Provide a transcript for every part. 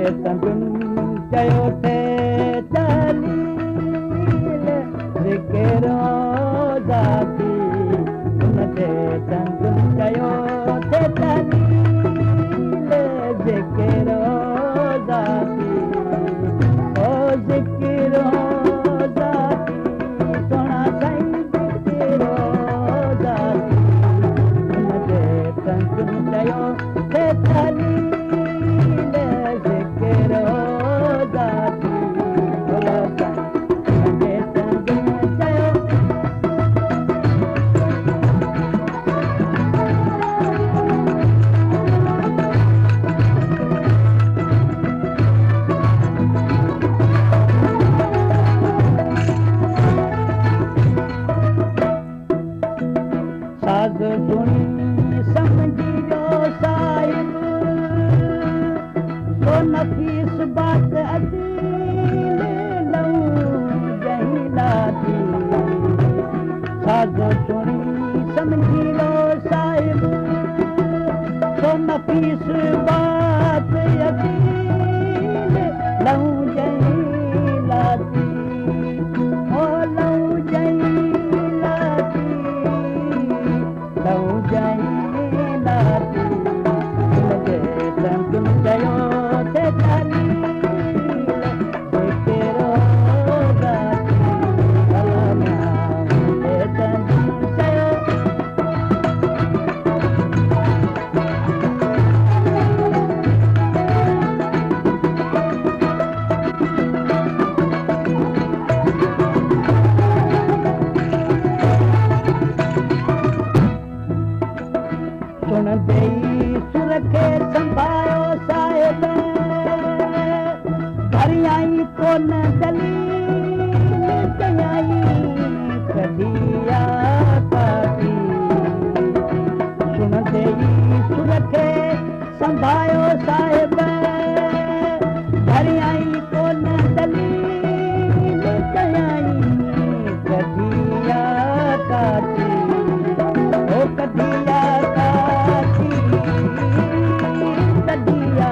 संगुन चयो थे चली ज़िक्र ज़ाती उनते संगुन चयो थे चली ज़िक्र ज़ाती ओ ज़िक्र ज़ाती सोना साईं ज़िक्र ज़ाती उनते संगुन चयो थे चली साज़ सुनी समझियो साहिब सो नफीस बात अजील लऊं जहिलाती साज़ सुनी समझियो साहिब सो नफीस बात अजील लऊं जहिलाती ओ लऊं जहिलाती लऊं जहिलाती उनते संगुन चयो थे चली ज़िक्र ज़ाती भला उनते संगुन चयो सुन देई सुर खे संभायो साहिब भरियाई कोन दलील कयाई कढिया काटी सुन देई सुर खे संभायो साहिब भरियाई कोन दलील कयाई कढिया काटी ओ कढिया कढिया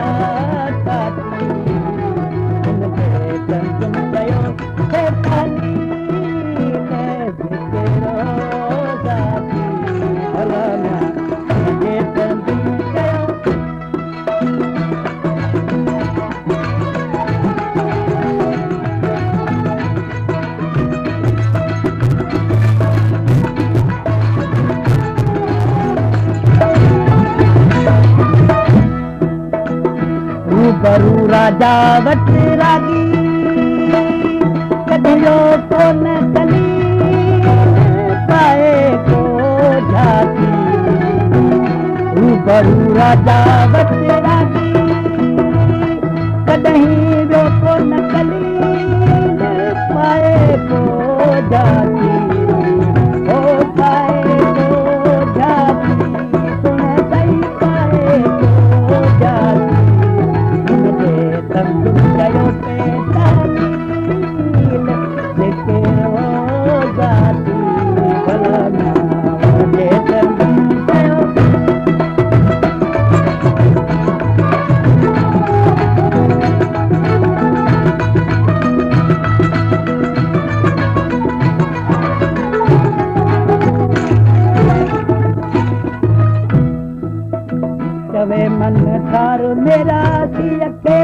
काटी उनते संगुन चयो थे चली ज़िक्र ज़ाती भला उनते संगुन चयो रूबरू राजा वट रागी कढियो कोन कली पाए को झाती रूबरू राजा वट रागी कॾहिं वियो कोन कली पाए को झाती ओ पाए को झाती सुन सही पाए को झाती संगुन चयो थे चली ज़िक्र ज़ाती भला उनते संगुन चयो चवे मन थार मेरा सिय खे